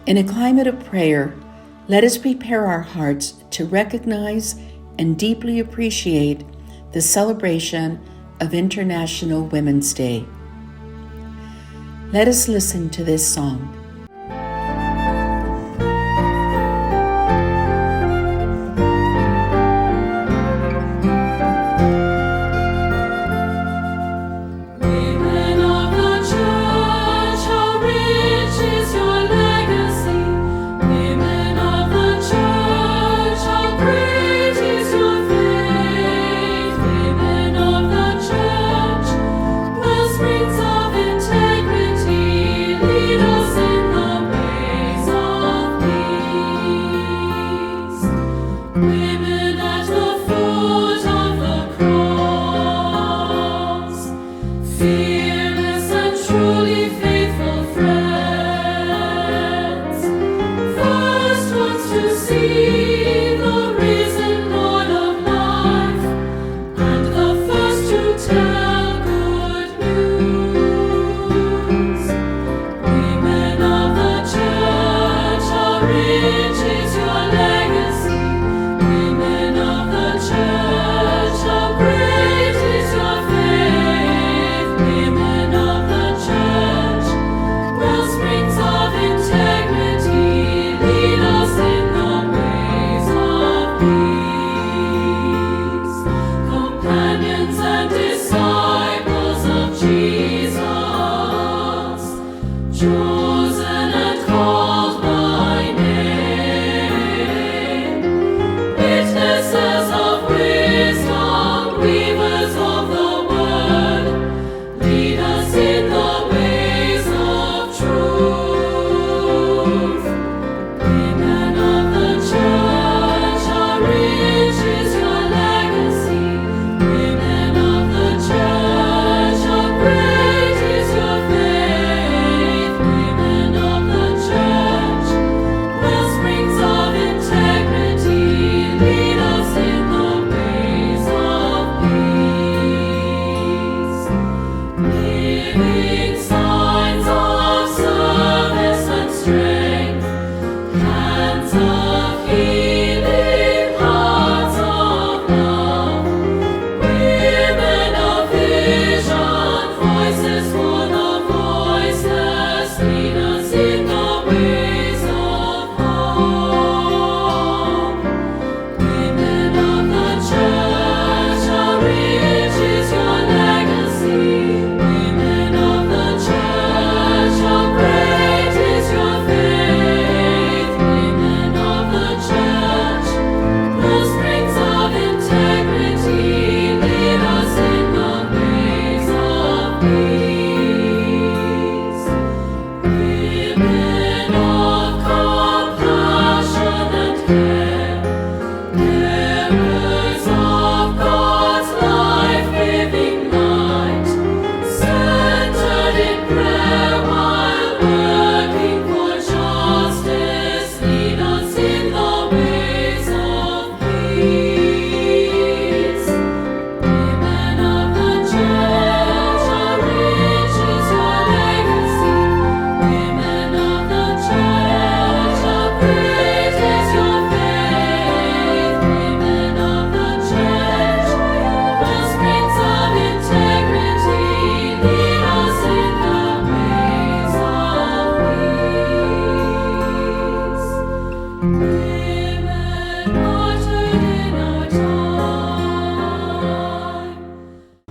In a climate of prayer, let us prepare our hearts to recognize and deeply appreciate the celebration of International Women's Day. Let us listen to this song.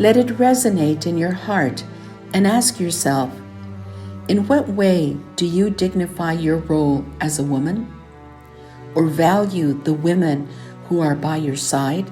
Let it resonate in your heart and ask yourself, in what way do you dignify your role as a woman or value the women who are by your side?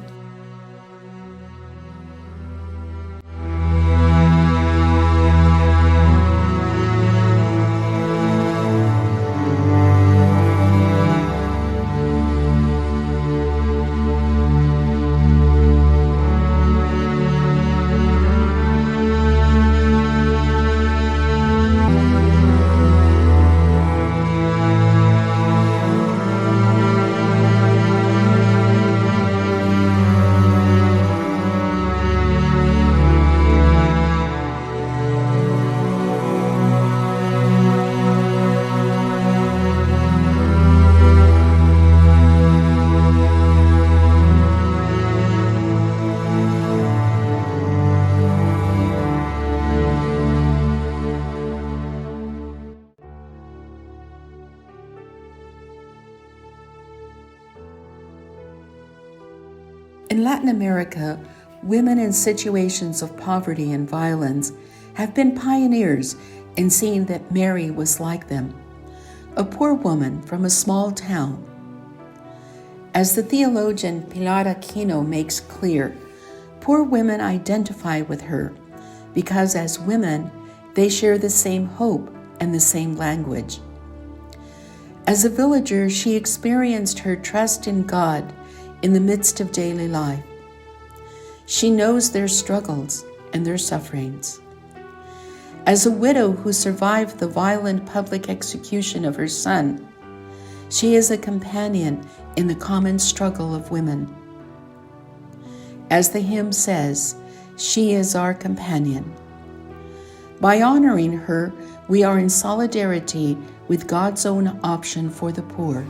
In Latin America, women in situations of poverty and violence have been pioneers in seeing that Mary was like them, a poor woman from a small town. As the theologian Pilar Aquino makes clear, poor women identify with her because as women, they share the same hope and the same language. As a villager, she experienced her trust in God in the midst of daily life. She knows their struggles and their sufferings. As a widow who survived the violent public execution of her son, she is a companion in the common struggle of women. As the hymn says, she is our companion. By honoring her, we are in solidarity with God's own option for the poor.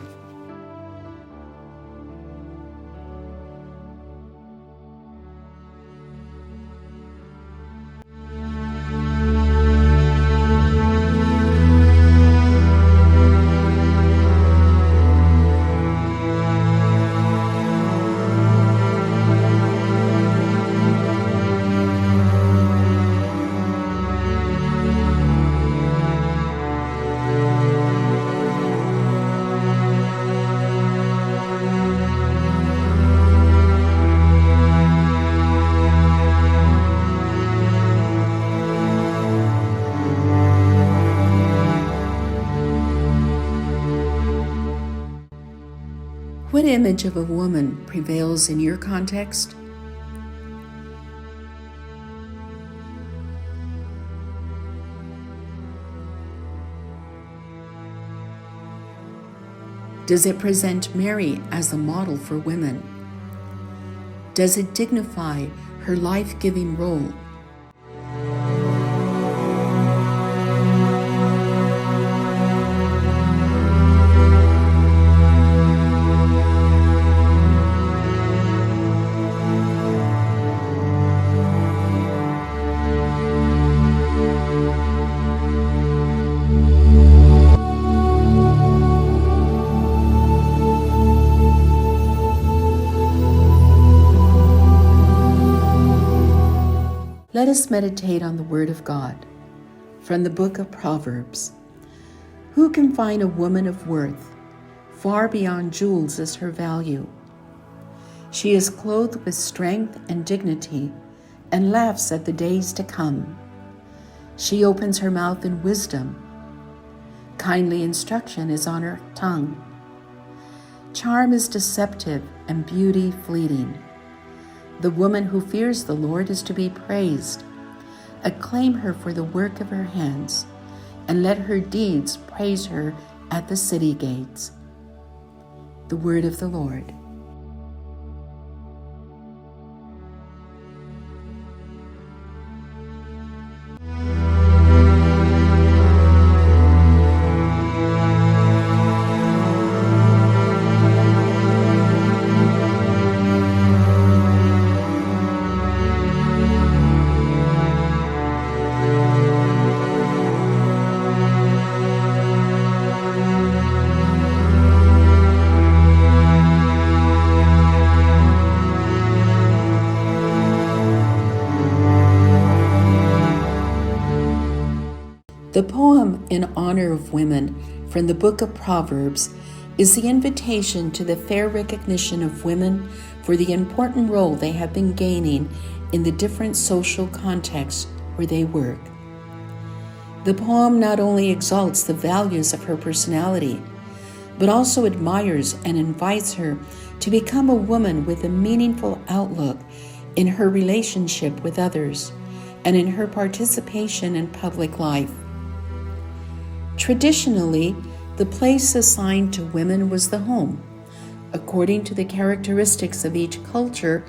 What image of a woman prevails in your context? Does it present Mary as a model for women? Does it dignify her life-giving role? Let us meditate on the Word of God from the book of Proverbs. Who can find a woman of worth? Far beyond jewels is her value. She is clothed with strength and dignity and laughs at the days to come. She opens her mouth in wisdom. Kindly instruction is on her tongue. Charm is deceptive and beauty fleeting. The woman who fears the Lord is to be praised. Acclaim her for the work of her hands, and let her deeds praise her at the city gates. The word of the Lord. The poem in honor of women from the book of Proverbs is the invitation to the fair recognition of women for the important role they have been gaining in the different social contexts where they work. The poem not only exalts the values of her personality, but also admires and invites her to become a woman with a meaningful outlook in her relationship with others and in her participation in public life. Traditionally, the place assigned to women was the home. According to the characteristics of each culture,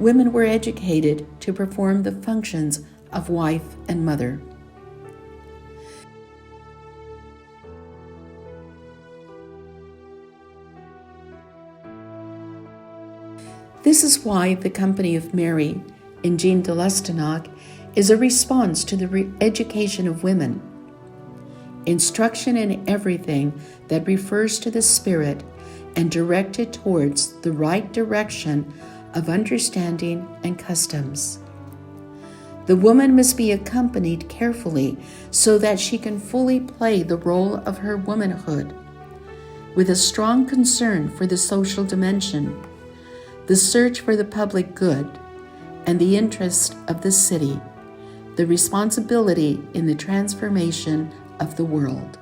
women were educated to perform the functions of wife and mother. This is why the Company of Mary in Jean de Lustenau is a response to the education of women. Instruction in everything that refers to the Spirit and directed towards the right direction of understanding and customs. The woman must be accompanied carefully so that she can fully play the role of her womanhood, with a strong concern for the social dimension, the search for the public good, and the interest of the city, the responsibility in the transformation of the world.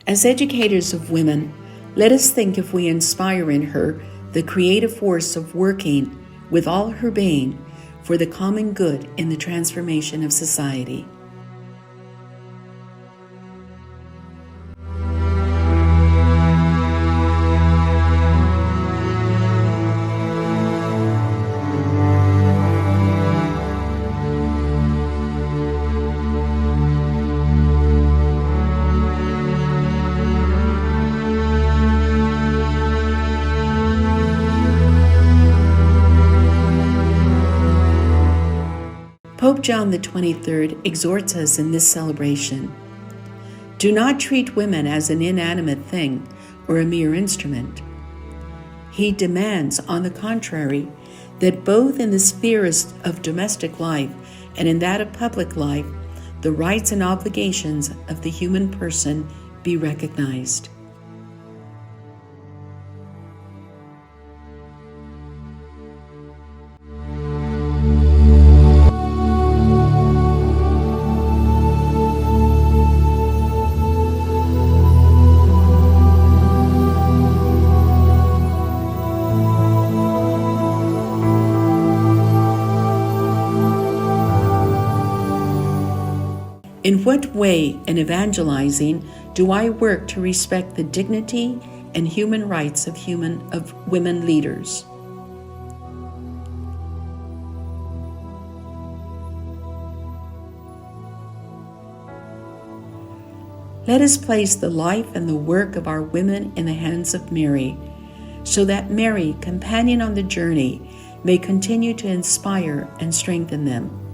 As educators of women, let us think if we inspire in her the creative force of working with all her being for the common good in the transformation of society. Pope John XXIII exhorts us in this celebration: do not treat women as an inanimate thing or a mere instrument. He demands, on the contrary, that both in the spheres of domestic life and in that of public life, the rights and obligations of the human person be recognized. In what way in evangelizing do I work to respect the dignity and human rights of women leaders? Let us place the life and the work of our women in the hands of Mary, so that Mary, companion on the journey, may continue to inspire and strengthen them.